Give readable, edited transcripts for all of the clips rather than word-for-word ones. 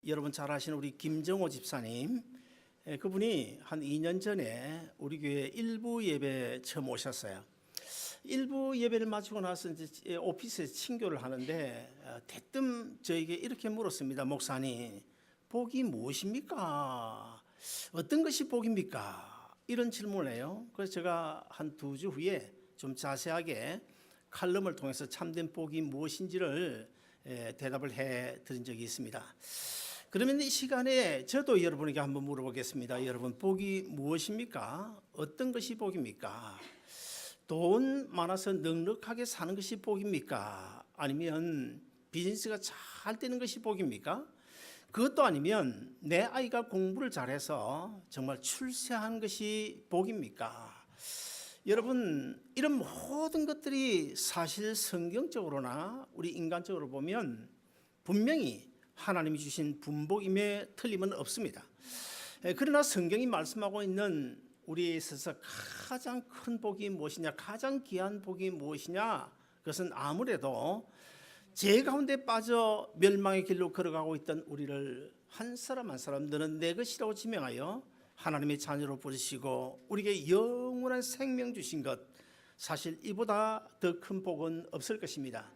여러분 잘 아시는 우리 김정호 집사님, 그분이 한 2년 전에 우리 교회 일부 예배 처음 오셨어요. 일부 예배를 마치고 나서 이제 오피스에서 친교를 하는데 대뜸 저에게 이렇게 물었습니다. 목사님, 복이 무엇입니까? 어떤 것이 복입니까? 이런 질문을 해요. 그래서 제가 한 2주 후에 좀 자세하게 칼럼을 통해서 참된 복이 무엇인지를 대답을 해 드린 적이 있습니다. 그러면 이 시간에 저도 여러분에게 한번 물어보겠습니다. 여러분, 복이 무엇입니까? 어떤 것이 복입니까? 돈 많아서 넉넉하게 사는 것이 복입니까? 아니면 비즈니스가 잘 되는 것이 복입니까? 그것도 아니면 내 아이가 공부를 잘해서 정말 출세하는 것이 복입니까? 여러분, 이런 모든 것들이 사실 성경적으로나 우리 인간적으로 보면 분명히 하나님이 주신 분복임에 틀림은 없습니다. 그러나 성경이 말씀하고 있는 우리에 있어서 가장 큰 복이 무엇이냐, 가장 귀한 복이 무엇이냐, 그것은 아무래도 죄 가운데 빠져 멸망의 길로 걸어가고 있던 우리를 한 사람 한 사람 너는 내 것이라고 지명하여 하나님의 자녀로 부르시고 우리에게 영원한 생명 주신 것, 사실 이보다 더 큰 복은 없을 것입니다.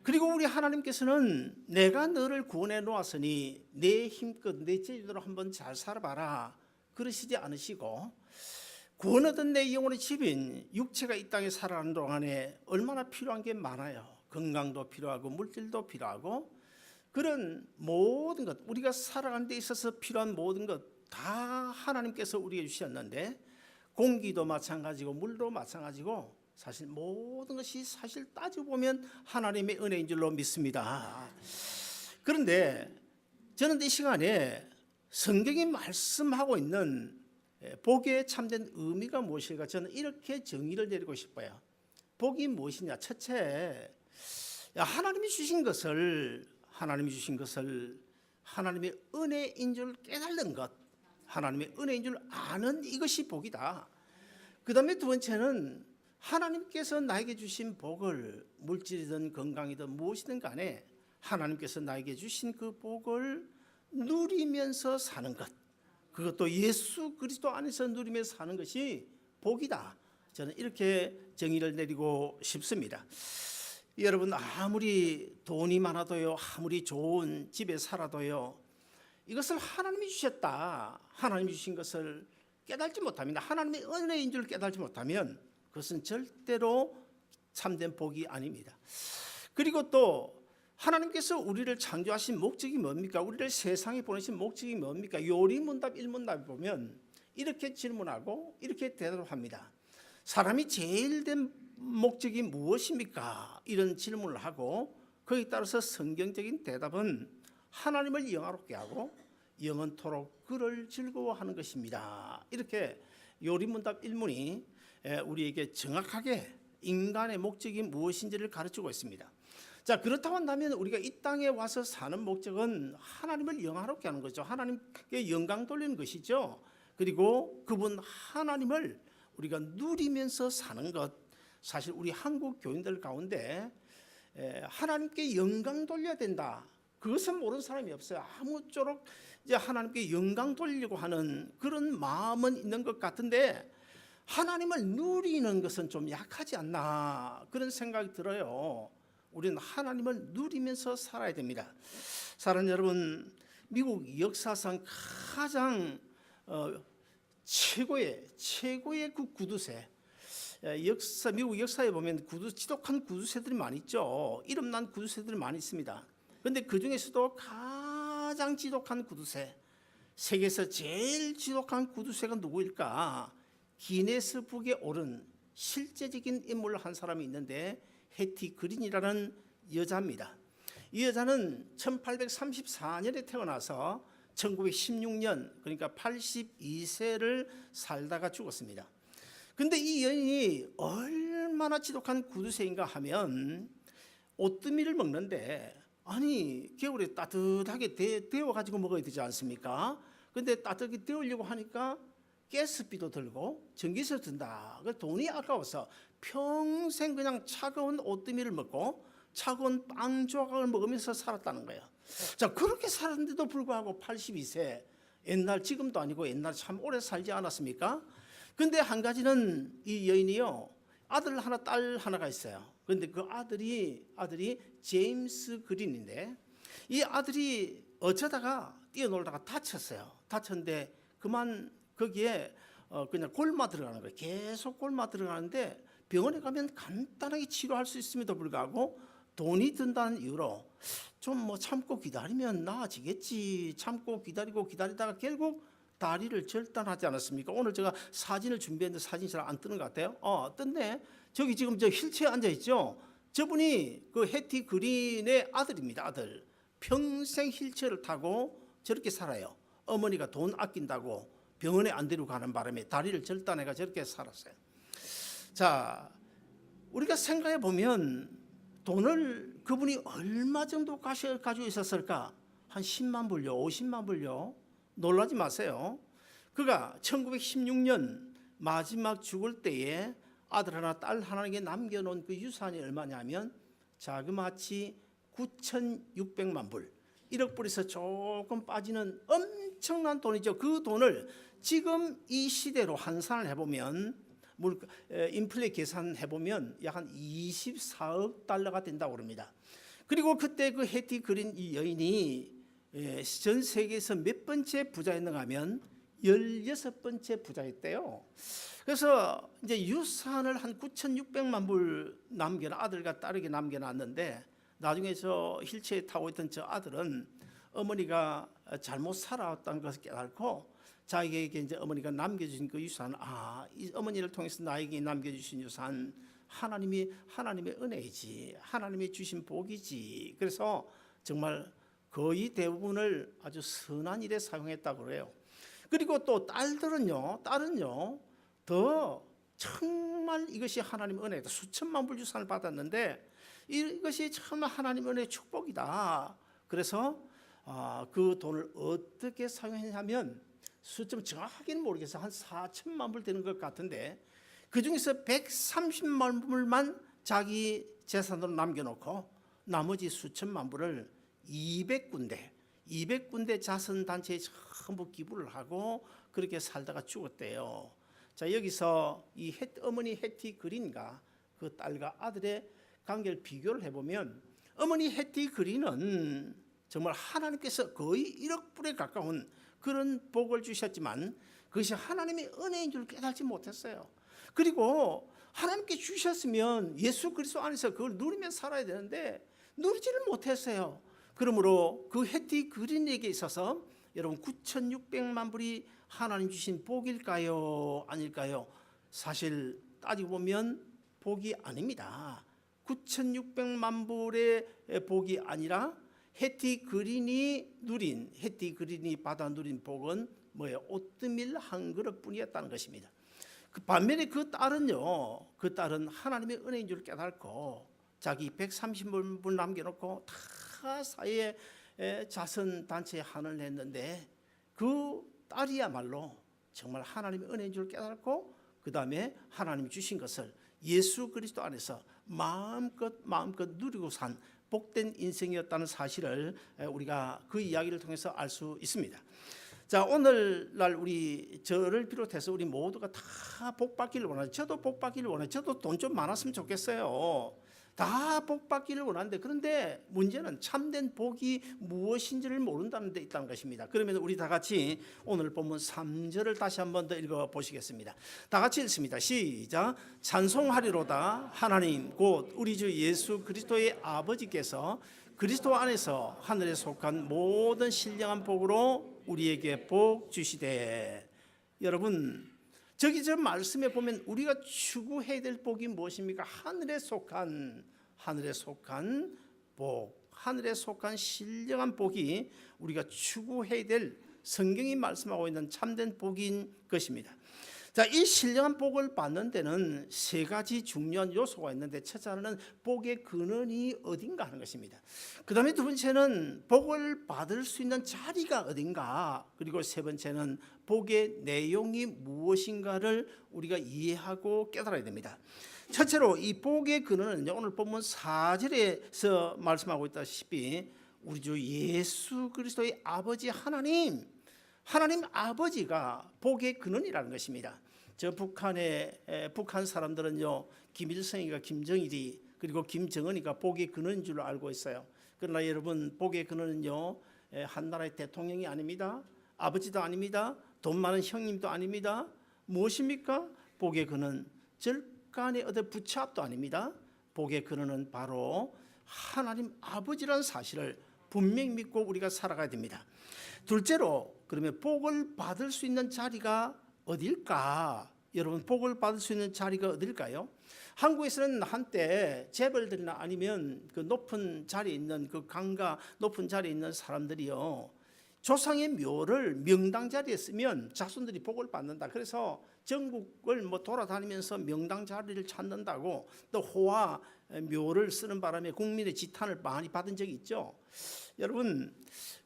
그리고 우리 하나님께서는 내가 너를 구원해 놓았으니 내 힘껏 내 제대로 한번 잘 살아봐라 그러시지 않으시고, 구원 얻은 내 영혼의 집인 육체가 이 땅에 살아가는 동안에 얼마나 필요한 게 많아요. 건강도 필요하고 물질도 필요하고, 그런 모든 것, 우리가 살아가는 데 있어서 필요한 모든 것 다 하나님께서 우리에게 주셨는데, 공기도 마찬가지고 물도 마찬가지고 사실 모든 것이 사실 따지고 보면 하나님의 은혜인 줄로 믿습니다. 그런데 저는 이 시간에 성경이 말씀하고 있는 복의 참된 의미가 무엇일까, 저는 이렇게 정의를 내리고 싶어요. 복이 무엇이냐? 첫째, 하나님이 주신 것을 하나님의 은혜인 줄 깨달는 것, 하나님의 은혜인 줄 아는 이것이 복이다. 그 다음에 두 번째는 하나님께서 나에게 주신 복을, 물질이든 건강이든 무엇이든 간에 하나님께서 나에게 주신 그 복을 누리면서 사는 것, 그것도 예수 그리스도 안에서 누리면서 사는 것이 복이다. 저는 이렇게 정의를 내리고 싶습니다. 여러분, 아무리 돈이 많아도요, 아무리 좋은 집에 살아도요, 이것을 하나님이 주셨다, 하나님이 주신 것을 깨달지 못합니다. 하나님의 은혜인 줄 깨달지 못하면 그것은 절대로 참된 복이 아닙니다. 그리고 또 하나님께서 우리를 창조하신 목적이 뭡니까? 우리를 세상에 보내신 목적이 뭡니까? 요리문답 1문답에 보면 이렇게 질문하고 이렇게 대답합니다. 사람이 제일 된 목적이 무엇입니까? 이런 질문을 하고 거기에 따라서 성경적인 대답은 하나님을 영화롭게 하고 영원토록 그를 즐거워하는 것입니다. 이렇게 요리문답 1문이 우리에게 정확하게 인간의 목적이 무엇인지를 가르치고 있습니다. 자, 그렇다고 한다면 우리가 이 땅에 와서 사는 목적은 하나님을 영화롭게 하는 거죠. 하나님께 영광 돌리는 것이죠. 그리고 그분 하나님을 우리가 누리면서 사는 것, 사실 우리 한국 교인들 가운데 하나님께 영광 돌려야 된다, 그것은 모르는 사람이 없어요. 아무쪼록 이제 하나님께 영광 돌리려고 하는 그런 마음은 있는 것 같은데 하나님을 누리는 것은 좀 약하지 않나, 그런 생각이 들어요. 우리는 하나님을 누리면서 살아야 됩니다. 사랑하는 여러분, 미국 역사상 가장 최고의 그 구두쇠, 미국 역사에 보면 지독한 구두쇠들이 많이 있죠. 이름난 구두쇠들이 많이 있습니다. 그런데 그 중에서도 가장 지독한 구두쇠, 세계에서 제일 지독한 구두쇠가 누구일까? 기네스북에 오른 실제적인 인물 한 사람이 있는데 해티 그린이라는 여자입니다. 이 여자는 1834년에 태어나서 1916년, 그러니까 82세를 살다가 죽었습니다. 그런데 이 여인이 얼마나 지독한 구두쇠인가 하면 오뜨밀을 먹는데, 아니 겨울에 따뜻하게 데워가지고 먹어야 되지 않습니까? 그런데 따뜻하게 데우려고 하니까 가스비도 들고 전기세도 든다. 돈이 아까워서 평생 그냥 차가운 오뜨밀을 먹고 차가운 빵 조각을 먹으면서 살았다는 거예요. 자, 그렇게 살았는데도 불구하고 82세, 옛날 지금도 아니고 옛날 참 오래 살지 않았습니까? 근데 한 가지는 이 여인이요, 아들 하나 딸 하나가 있어요. 근데 그 아들이 제임스 그린인데, 이 아들이 어쩌다가 뛰어놀다가 다쳤는데 그만 거기에 그냥 골마 들어가는 거예요. 계속 골마 들어가는데 병원에 가면 간단하게 치료할 수 있음에도 불구하고 돈이 든다는 이유로 좀 뭐 참고 기다리면 나아지겠지, 참고 기다리다가 결국 다리를 절단하지 않았습니까? 오늘 제가 사진을 준비했는데 사진이 잘 안 뜨는 것 같아요. 떴네. 저기 지금 저 휠체어에 앉아 있죠. 저분이 그 해티 그린의 아들입니다. 아들. 평생 휠체어를 타고 저렇게 살아요. 어머니가 돈 아낀다고 병원에 안 데리고 가는 바람에 다리를 절단해가 저렇게 살았어요. 자, 우리가 생각해 보면 돈을 그분이 얼마 정도 가지고 있었을까? 한 10만 불요, 50만 불요. 놀라지 마세요. 그가 1916년 마지막 죽을 때에 아들 하나 딸 하나에게 남겨놓은 그 유산이 얼마냐면 자그마치 9,600만 불, 1억 불에서 조금 빠지는 엄청난 돈이죠. 그 돈을 지금 이 시대로 환산을 해보면 인플레 계산해보면 약 한 24억 달러가 된다고 그럽니다. 그리고 그때 그 해티 그린 이 여인이 전 세계에서 몇 번째 부자였는가 하면 16번째 부자였대요. 그래서 이제 유산을 한 9,600만 불 아들과 딸에게 남겨놨는데, 나중에 저 휠체어에 타고 있던 저 아들은 어머니가 잘못 살아왔다는 것을 깨닫고 자기에게 이제 어머니가 남겨주신 그 유산, 이 어머니를 통해서 나에게 남겨주신 유산 하나님의 은혜이지, 하나님이 주신 복이지. 그래서 정말 거의 대부분을 아주 선한 일에 사용했다고 그래요. 그리고 또 딸은요 더 정말 이것이 하나님의 은혜다. 수천만 불 유산을 받았는데 이것이 정말 하나님의 은혜의 축복이다. 그래서 그 돈을 어떻게 사용했냐면 수점 정확하게는 모르겠어요. 한 4천만 불 되는 것 같은데 그 중에서 130만 불만 자기 재산으로 남겨놓고 나머지 수천만 불을 200군데 자선단체에 전부 기부를 하고 그렇게 살다가 죽었대요. 자, 여기서 이 어머니 해티 그린과 그 딸과 아들의 관계를 비교를 해보면 어머니 해티 그린은 정말 하나님께서 거의 1억 불에 가까운 그런 복을 주셨지만 그것이 하나님의 은혜인 줄 깨닫지 못했어요. 그리고 하나님께 주셨으면 예수 그리스도 안에서 그걸 누리며 살아야 되는데 누리지를 못했어요. 그러므로 그 해티 그린에게 있어서 여러분 9,600만 불이 하나님 주신 복일까요? 아닐까요? 사실 따지고 보면 복이 아닙니다. 9,600만 불의 복이 아니라 해티 그린이 받아 누린 복은 뭐예요? 오뜨밀 한 그릇뿐이었다는 것입니다. 반면에 그 딸은 하나님의 은혜인 줄 깨닫고 자기 130불 남겨놓고 다 사이에 자선단체에 한을 냈는데 그 딸이야말로 정말 하나님의 은혜인 줄 깨닫고 그 다음에 하나님이 주신 것을 예수 그리스도 안에서 마음껏 누리고 산 복된 인생이었다는 사실을 우리가 그 이야기를 통해서 알 수 있습니다. 자, 오늘날 저를 비롯해서 우리 모두가 다 복받기를 원하죠. 저도 복받기를 원해요. 저도 돈 좀 많았으면 좋겠어요. 다 복받기를 원하는데 그런데 문제는 참된 복이 무엇인지를 모른다는 데 있다는 것입니다. 그러면 우리 다 같이 오늘 본문 3절을 다시 한 번 더 읽어보시겠습니다. 다 같이 읽습니다. 시작. 찬송하리로다 하나님 곧 우리 주 예수 그리스도의 아버지께서 그리스도 안에서 하늘에 속한 모든 신령한 복으로 우리에게 복 주시되. 여러분 저기 저 말씀에 보면 우리가 추구해야 될 복이 무엇입니까? 하늘에 속한 복, 하늘에 속한 신령한 복이 우리가 추구해야 될 성경이 말씀하고 있는 참된 복인 것입니다. 자, 이 신령한 복을 받는 데는 세 가지 중요한 요소가 있는데 첫째는 복의 근원이 어딘가 하는 것입니다. 그 다음에 두 번째는 복을 받을 수 있는 자리가 어딘가, 그리고 세 번째는 복의 내용이 무엇인가를 우리가 이해하고 깨달아야 됩니다. 첫째로 이 복의 근원은 오늘 본문 4절에서 말씀하고 있다시피 우리 주 예수 그리스도의 아버지 하나님 아버지가 복의 근원이라는 것입니다. 저 북한 사람들은요, 김일성이가 김정일이 그리고 김정은이가 복의 근원인 줄로 알고 있어요. 그러나 여러분, 복의 근원은요, 한 나라의 대통령이 아닙니다. 아버지도 아닙니다. 돈 많은 형님도 아닙니다. 무엇입니까? 복의 근원, 절간의 어떤 부처압도 아닙니다. 복의 근원은 바로 하나님 아버지라는 사실을 분명히 믿고 우리가 살아가야 됩니다. 둘째로, 그러면 복을 받을 수 있는 자리가 어딜까? 여러분, 복을 받을 수 있는 자리가 어딜까요? 한국에서는 한때 재벌들이나 아니면 그 높은 자리에 있는 그 강가 높은 자리에 있는 사람들이요, 조상의 묘를 명당 자리에 쓰면 자손들이 복을 받는다. 그래서 전국을 돌아다니면서 명당 자리를 찾는다고, 또 호화 묘를 쓰는 바람에 국민의 지탄을 많이 받은 적이 있죠. 여러분,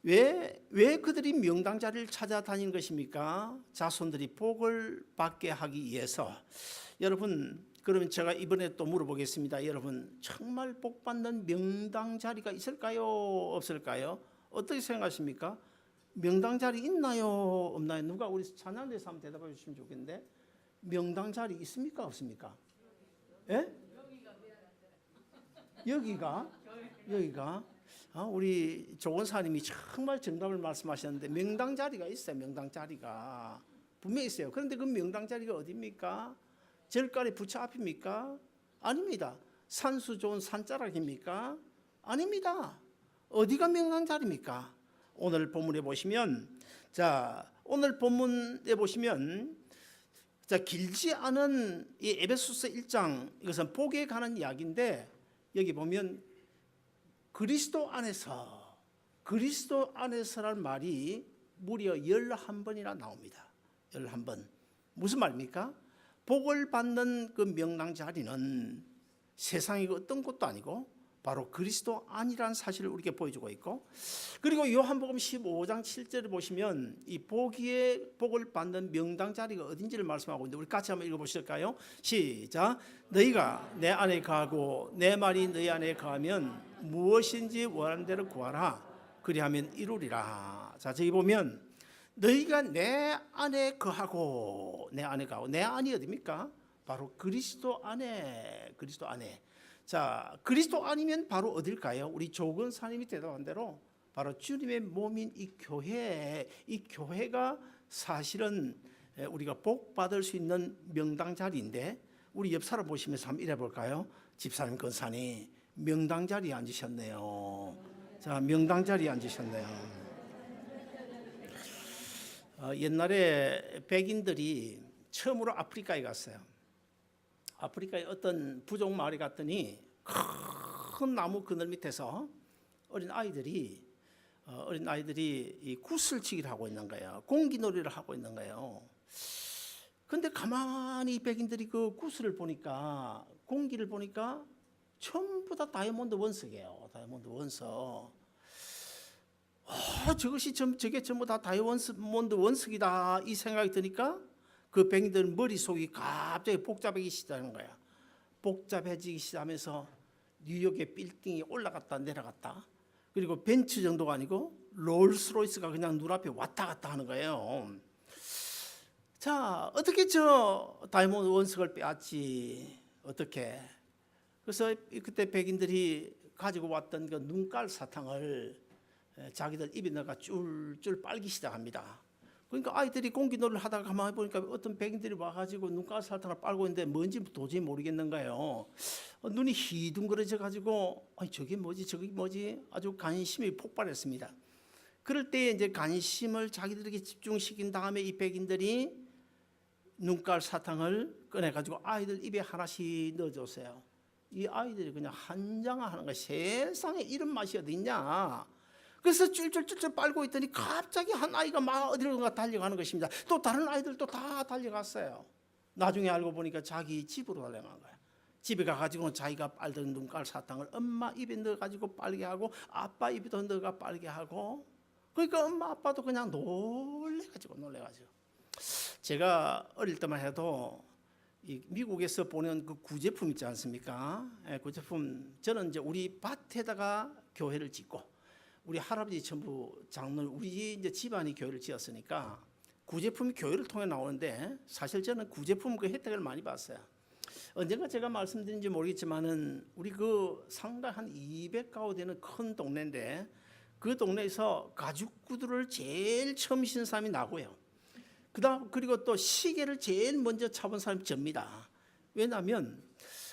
왜 그들이 명당 자리를 찾아다니는 것입니까? 자손들이 복을 받게 하기 위해서. 여러분, 그러면 제가 이번에 또 물어보겠습니다. 여러분, 정말 복 받는 명당 자리가 있을까요? 없을까요? 어떻게 생각하십니까? 명당 자리 있나요? 없나요? 누가 우리 찬양대에서 한번 대답해 주시면 좋겠는데, 명당 자리 있습니까? 없습니까? 예? 여기가 우리 조원사님이 정말 정답을 말씀하셨는데, 명당 자리가 있어요. 명당 자리가 분명히 있어요. 그런데 그 명당 자리가 어디입니까? 절간의 부처 앞입니까? 아닙니다. 산수 좋은 산자락입니까? 아닙니다. 어디가 명당 자리입니까? 오늘 본문에 보시면, 오늘 본문에 보시면, 길지 않은 이 에베소서 1장, 이것은 복에 관한 이야기인데, 여기 보면 그리스도 안에서라는 말이 무려 11번이나 나옵니다. 11번. 무슨 말입니까? 복을 받는 그 명당 자리는 세상의 어떤 것도 아니고 바로 그리스도 안이라는 사실을 우리에게 보여주고 있고, 그리고 요한복음 15장 7절을 보시면 이 복을 받는 명당 자리가 어딘지를 말씀하고 있는데, 우리 같이 한번 읽어보실까요? 시작. 너희가 내 안에 거하고 내 말이 너희 안에 거하면 무엇인지 원하는 대로 구하라. 그리하면 이루리라. 자, 저기 보면 너희가 내 안에 거하고 내 안이 어디입니까? 바로 그리스도 안에. 자, 그리스도 아니면 바로 어딜까요? 우리 조근사님이 대답한 대로 바로 주님의 몸인 이 교회가 사실은 우리가 복 받을 수 있는 명당 자리인데, 우리 옆 사람 보시면서 한번 이래 볼까요? 집사님, 권사님, 명당 자리에 앉으셨네요. 자, 명당 자리에 앉으셨네요. 옛날에 백인들이 처음으로 아프리카에 갔어요. 아프리카의 어떤 부족 마을에 갔더니 큰 나무 그늘 밑에서 어린 아이들이 이 구슬치기를 하고 있는 거예요. 공기놀이를 하고 있는 거예요. 근데 가만히 백인들이 그 구슬을 보니까, 공기를 보니까 전부 다 다이아몬드 원석이에요. 다이아몬드 원석. 저게 전부 다 다이아몬드 원석이다, 이 생각이 드니까 그 백인들 머릿속이 갑자기 복잡해지기 시작하는 거야. 복잡해지기 시작하면서 뉴욕의 빌딩이 올라갔다 내려갔다, 그리고 벤츠 정도가 아니고 롤스로이스가 그냥 눈앞에 왔다 갔다 하는 거예요. 자, 어떻게 저 다이아몬드 원석을 빼앗지? 어떻게? 그래서 그때 백인들이 가지고 왔던 그 눈깔 사탕을 자기들 입에 넣어가 쫄쫄 빨기 시작합니다. 그러니까 아이들이 공기놀이를 하다가 가만히 보니까 어떤 백인들이 와가지고 눈가스 사탕을 빨고 있는데 뭔지 도저히 모르겠는 거예요. 눈이 희둥그레져 가지고 저게 뭐지 아주 관심이 폭발했습니다. 그럴 때 이제 관심을 자기들에게 집중시킨 다음에 이 백인들이 눈깔 사탕을 꺼내가지고 아이들 입에 하나씩 넣어줬어요. 이 아이들이 그냥 한장하는 거야. 세상에 이런 맛이 어디 있냐. 그래서 쫄쫄쫄쫄 빨고 있더니 갑자기 한 아이가 막 어디론가 달려가는 것입니다. 또 다른 아이들도 다 달려갔어요. 나중에 알고 보니까 자기 집으로 달려간 거야. 집에 가가지고 자기가 빨던 눈깔 사탕을 엄마 입에 넣어가지고 빨게 하고 아빠 입에도 넣어가 빨게 하고, 그러니까 엄마 아빠도 그냥 놀래가지고. 제가 어릴 때만 해도 이 미국에서 보는 그 구제품 있지 않습니까? 구제품, 저는 이제 우리 밭에다가 교회를 짓고 우리 할아버지 전부 장로, 우리 이제 집안이 교회를 지었으니까 구제품이 교회를 통해 나오는데 사실 저는 구제품 그 혜택을 많이 봤어요. 언젠가 제가 말씀드린지 모르겠지만은 우리 그 상당 한 200가구 되는 큰 동네인데 그 동네에서 가죽 구두를 제일 처음 신은 사람이 나고요. 그리고 또 시계를 제일 먼저 차본 사람이 접니다. 왜냐하면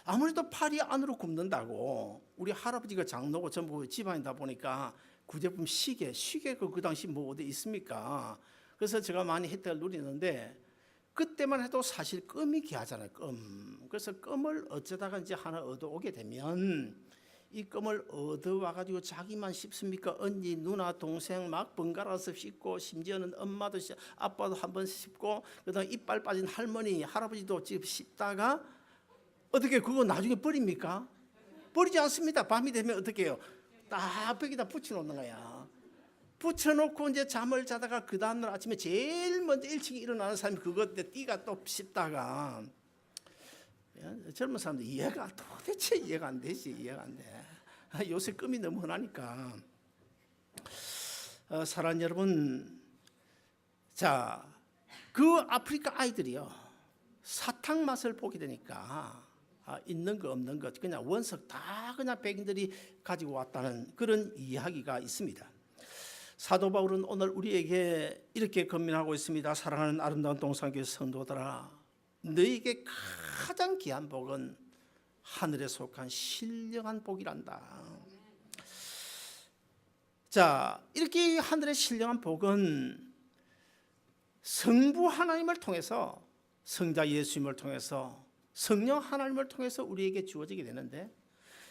아무래도 팔이 안으로 굽는다고 우리 할아버지가 장로고 전부 집안이다 보니까 구제품 시계가 그 당시 뭐 어디 있습니까? 그래서 제가 많이 혜택을 누리는데 그때만 해도 사실 껌이 귀하잖아요. 껌. 그래서 껌을 어쩌다가 이제 하나 얻어오게 되면 이 껌을 얻어와가지고 자기만 씹습니까? 언니, 누나, 동생 막 번갈아서 씹고 심지어는 엄마도 아빠도 한번 씹고 그다음 이빨 빠진 할머니, 할아버지도 지금 씹다가 어떻게 그거 나중에 버립니까? 버리지 않습니다. 밤이 되면 어떻게 해요? 딱 벽에다 붙여놓는 거야. 붙여놓고 이제 잠을 자다가 그 다음날 아침에 제일 먼저 일찍 일어나는 사람이 그것 때 띠가 또 씹다가 젊은 사람들 도대체 이해가 안 되지. 이해가 안 돼. 요새 껌이 너무 흔하니까. 사랑하는 여러분, 자, 그 아프리카 아이들이요 사탕 맛을 보게 되니까 있는 거 없는 것 그냥 원석 다 그냥 백인들이 가지고 왔다는 그런 이야기가 있습니다. 사도 바울은 오늘 우리에게 이렇게 권면하고 있습니다. 사랑하는 아름다운 동산교회 성도들아, 너에게 가장 귀한 복은 하늘에 속한 신령한 복이란다. 자, 이렇게 하늘의 신령한 복은 성부 하나님을 통해서, 성자 예수님을 통해서, 성령 하나님을 통해서 우리에게 주어지게 되는데,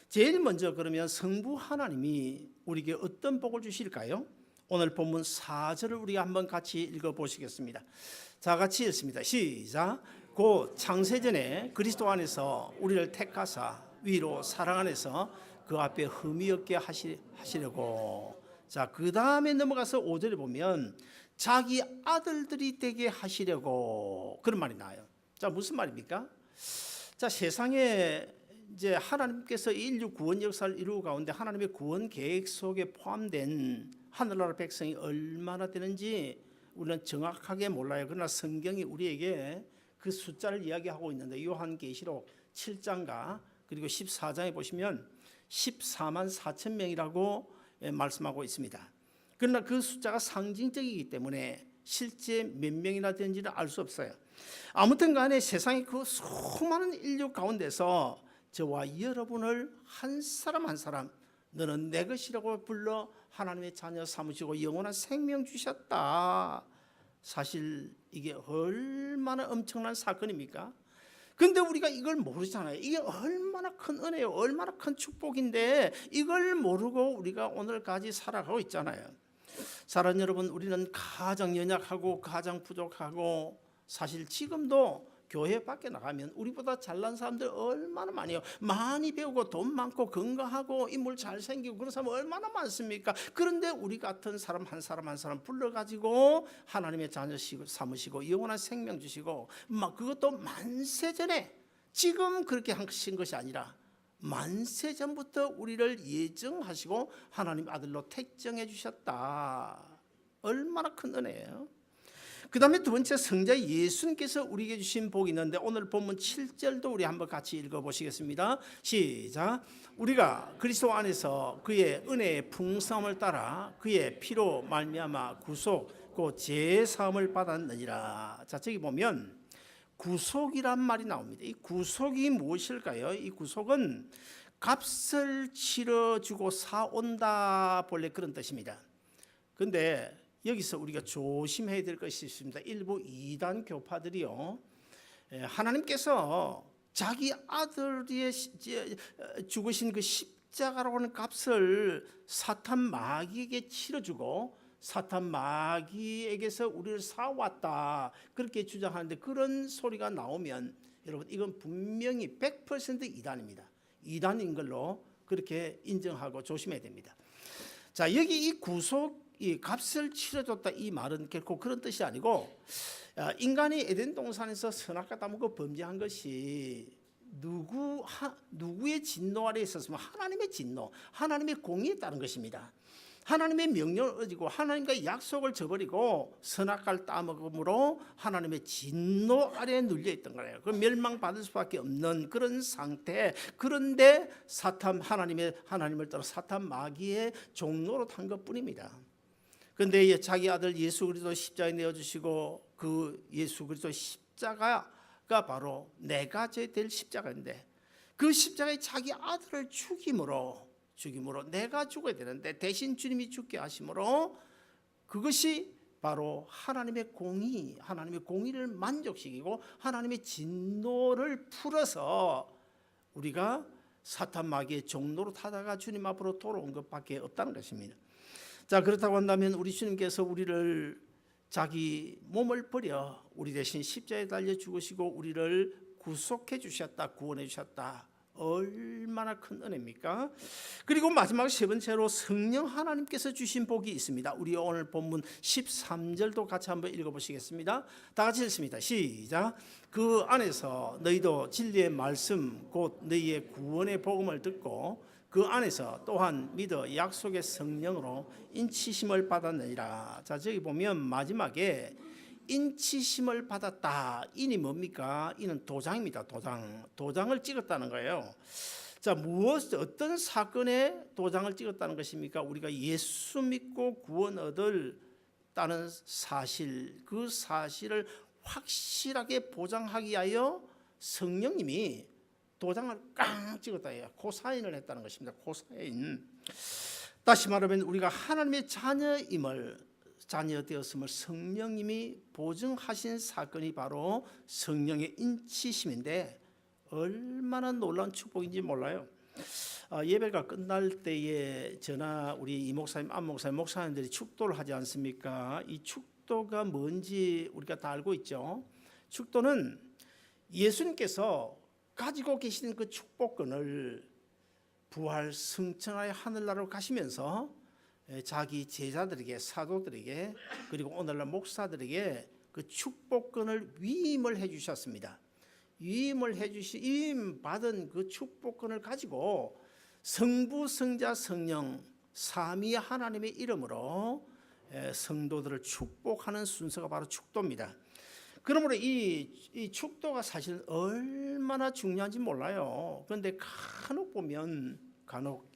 제일 먼저 그러면 성부 하나님이 우리에게 어떤 복을 주실까요? 오늘 본문 4절을 우리가 한번 같이 읽어보시겠습니다. 자, 같이 읽습니다. 시작. 곧 창세전에 그리스도 안에서 우리를 택하사 위로 사랑 안에서 그 앞에 흠이 없게 하시려고. 자, 그 다음에 넘어가서 5절에 보면 자기 아들들이 되게 하시려고 그런 말이 나와요. 자, 무슨 말입니까? 자, 세상에 이제 하나님께서 인류 구원 역사를 이루어 가운데 하나님의 구원 계획 속에 포함된 하늘나라 백성이 얼마나 되는지 우리는 정확하게 몰라요. 그러나 성경이 우리에게 그 숫자를 이야기하고 있는데 요한계시록 7장과 그리고 14장에 보시면 14만 4천 명이라고 말씀하고 있습니다. 그러나 그 숫자가 상징적이기 때문에 실제 몇 명이나 되는지를 알 수 없어요. 아무튼 간에 세상의 그 수많은 인류 가운데서 저와 여러분을 한 사람 한 사람 너는 내 것이라고 불러 하나님의 자녀 삼으시고 영원한 생명 주셨다. 사실 이게 얼마나 엄청난 사건입니까? 근데 우리가 이걸 모르잖아요. 이게 얼마나 큰 은혜요, 얼마나 큰 축복인데 이걸 모르고 우리가 오늘까지 살아가고 있잖아요. 사랑하는 여러분, 우리는 가장 연약하고 가장 부족하고 사실 지금도 교회 밖에 나가면 우리보다 잘난 사람들 얼마나 많이요. 많이 배우고 돈 많고 건강하고 인물 잘생기고 그런 사람 얼마나 많습니까? 그런데 우리 같은 사람 한 사람 한 사람 불러가지고 하나님의 자녀 삼으시고 영원한 생명 주시고 막 그것도 만세 전에, 지금 그렇게 하신 것이 아니라 만세 전부터 우리를 예정하시고 하나님 아들로 택정해 주셨다. 얼마나 큰 은혜예요. 그 다음에 두 번째, 성자 예수님께서 우리에게 주신 복이 있는데 오늘 본문 7절도 우리 한번 같이 읽어보시겠습니다. 시작. 우리가 그리스도 안에서 그의 은혜의 풍성함을 따라 그의 피로 말미암아 구속 곧 제사함을 받았느니라. 자, 저기 보면 구속이란 말이 나옵니다. 이 구속이 무엇일까요? 이 구속은 값을 치러주고 사온다, 본래 그런 뜻입니다. 그런데 여기서 우리가 조심해야 될 것이 있습니다. 일부 이단 교파들이요, 하나님께서 자기 아들이 죽으신 그 십자가라고 하는 값을 사탄 마귀에게 치러주고 사탄 마귀에게서 우리를 사왔다, 그렇게 주장하는데 그런 소리가 나오면 여러분 이건 분명히 100% 이단입니다. 이단인 걸로 그렇게 인정하고 조심해야 됩니다. 자, 여기 이 구속, 이 값을 치러줬다, 이 말은 결코 그런 뜻이 아니고 인간이 에덴 동산에서 선악과 따먹고 범죄한 것이 누구의 진노 아래 있었으면 하나님의 진노, 하나님의 공의에 따른 것입니다. 하나님의 명령을 어기고 하나님과의 약속을 저버리고 선악과를 따먹음으로 하나님의 진노 아래에 눌려있던 거예요. 그 멸망받을 수밖에 없는 그런 상태. 그런데 하나님을 따라 사탄 마귀의 종로로 탄 것뿐입니다. 그런데 자기 아들 예수 그리스도 십자가에 내어주시고 그 예수 그리스도 십자가가 바로 내가 될 십자가인데, 그 십자가에 자기 아들을 죽임으로 내가 죽어야 되는데 대신 주님이 죽게 하심으로, 그것이 바로 하나님의 공의를 만족시키고 하나님의 진노를 풀어서 우리가 사탄 마귀의 종로로 타다가 주님 앞으로 돌아온 것밖에 없다는 것입니다. 자, 그렇다고 한다면 우리 주님께서 우리를 자기 몸을 버려 우리 대신 십자가에 달려 죽으시고 우리를 구속해 주셨다, 구원해 주셨다. 얼마나 큰 은혜입니까? 그리고 마지막 세 번째로 성령 하나님께서 주신 복이 있습니다. 우리 오늘 본문 13절도 같이 한번 읽어보시겠습니다. 다 같이 읽습니다. 시작. 그 안에서 너희도 진리의 말씀 곧 너희의 구원의 복음을 듣고 그 안에서 또한 믿어 약속의 성령으로 인치심을 받았느니라. 자, 저기 보면 마지막에 인치심을 받았다. 인이 뭡니까? 이는 도장입니다. 도장을 찍었다는 거예요. 자, 어떤 사건에 도장을 찍었다는 것입니까? 우리가 예수 믿고 구원 얻었다는 사실, 그 사실을 확실하게 보장하기 위하여 성령님이 도장을 깡 찍었다 해요. 코사인을 했다는 것입니다. 코사인. 다시 말하면 우리가 하나님의 자녀 되었음을 성령님이 보증하신 사건이 바로 성령의 인치심인데, 얼마나 놀라운 축복인지 몰라요. 예배가 끝날 때에 저나 우리 이 목사님, 안 목사님, 목사님들이 축도를 하지 않습니까? 이 축도가 뭔지 우리가 다 알고 있죠. 축도는 예수님께서 가지고 계시는 그 축복권을 부활 승천하여 하늘나라로 가시면서 자기 제자들에게, 사도들에게, 그리고 오늘날 목사들에게 그 축복권을 위임을 해주셨습니다. 위임 받은 그 축복권을 가지고 성부, 성자, 성령 삼위 하나님의 이름으로 성도들을 축복하는 순서가 바로 축도입니다. 그러므로 이 축도가 사실 얼마나 중요한지 몰라요. 그런데 간혹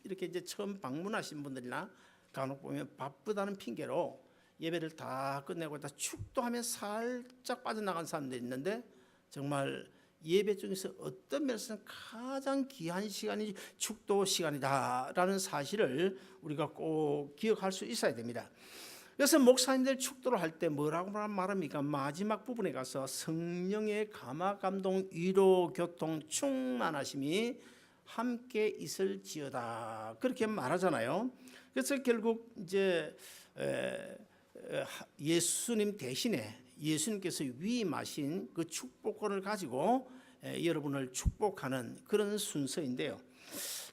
이렇게 이제 처음 방문하신 분들이나 간혹 보면 바쁘다는 핑계로 예배를 다 끝내고 다 축도하면 살짝 빠져나간 사람들이 있는데, 정말 예배 중에서 어떤 면에서는 가장 귀한 시간이 축도 시간이다라는 사실을 우리가 꼭 기억할 수 있어야 됩니다. 그래서 목사님들 축도를 할 때 뭐라고 말합니까? 마지막 부분에 가서 성령의 감화, 감동, 위로, 교통, 충만하심이 함께 있을지어다, 그렇게 말하잖아요. 그래서 결국 이제 예수님 대신에 예수님께서 위임하신 그 축복권을 가지고 여러분을 축복하는 그런 순서인데요.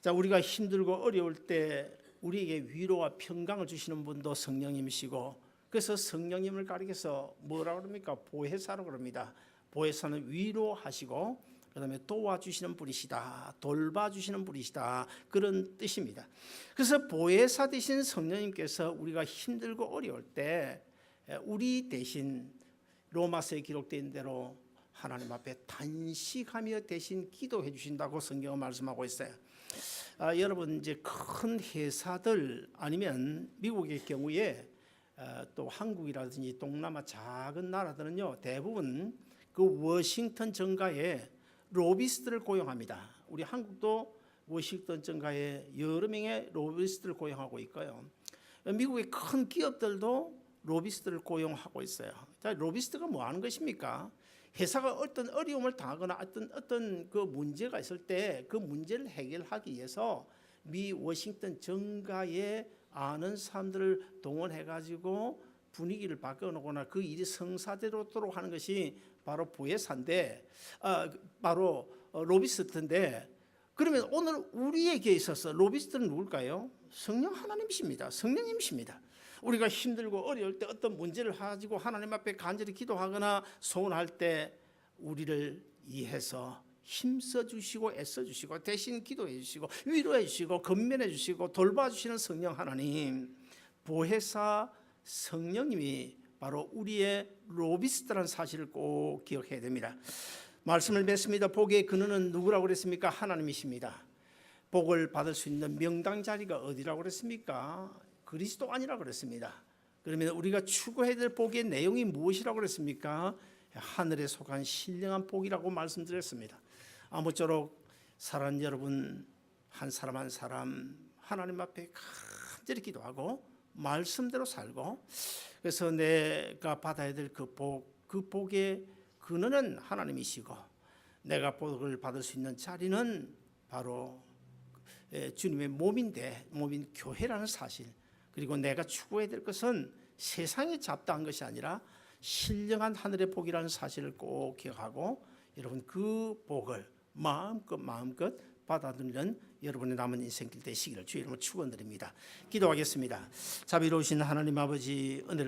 자, 우리가 힘들고 어려울 때 우리에게 위로와 평강을 주시는 분도 성령님이시고, 그래서 성령님을 가리켜서 뭐라고 그럽니까? 보혜사라고 그럽니다. 보혜사는 위로하시고 그다음에 도와주시는 분이시다, 돌봐주시는 분이시다, 그런 뜻입니다. 그래서 보혜사 되신 성령님께서 우리가 힘들고 어려울 때 우리 대신 로마서에 기록된 대로 하나님 앞에 단식하며 대신 기도해 주신다고 성경은 말씀하고 있어요. 여러분, 이제 큰 회사들 아니면 미국의 경우에 또 한국이라든지 동남아 작은 나라들은요, 대부분 그 워싱턴 정가에 로비스트를 고용합니다. 우리 한국도 워싱턴 정가에 여러 명의 로비스트를 고용하고 있고요. 미국의 큰 기업들도 로비스트를 고용하고 있어요. 자, 로비스트가 뭐 하는 것입니까? 회사가 어떤 어려움을 당하거나 어떤 그 문제가 있을 때 그 문제를 해결하기 위해서 미 워싱턴 정가에 아는 사람들을 동원해 가지고 분위기를 바꿔놓거나 그 일이 성사되도록 하는 것이 바로 보혜사인데, 바로 로비스트인데, 그러면 오늘 우리에게 있어서 로비스트는 누굴까요? 성령 하나님이십니다. 성령님이십니다. 우리가 힘들고 어려울 때 어떤 문제를 가지고 하나님 앞에 간절히 기도하거나 소원할 때 우리를 위해서 힘써 주시고 애써 주시고 대신 기도해 주시고 위로해 주시고 건면해 주시고 돌봐 주시는 성령 하나님, 보혜사 성령님이 바로 우리의 로비스트라는 사실을 꼭 기억해야 됩니다. 말씀을 맺습니다. 복의 근원은 누구라고 그랬습니까? 하나님이십니다. 복을 받을 수 있는 명당 자리가 어디라고 그랬습니까? 그리스도 안이라고 그랬습니다. 그러면 우리가 추구해야 될 복의 내용이 무엇이라고 그랬습니까? 하늘에 속한 신령한 복이라고 말씀드렸습니다. 아무쪼록 사랑하는 여러분, 한 사람 한 사람 하나님 앞에 간절히 기도하고 말씀대로 살고, 그래서 내가 받아야 될 그 복의 근원은 하나님이시고, 내가 복을 받을 수 있는 자리는 바로 주님의 몸인 교회라는 사실, 그리고 내가 추구해야 될 것은 세상에 잡다한 것이 아니라 신령한 하늘의 복이라는 사실을 꼭 기억하고, 여러분 그 복을 마음껏 받아들이는 여러분의 남은 인생길 되시기를 주의 이름으로 축원드립니다. 기도하겠습니다. 자비로우신 하나님 아버지, 은혜를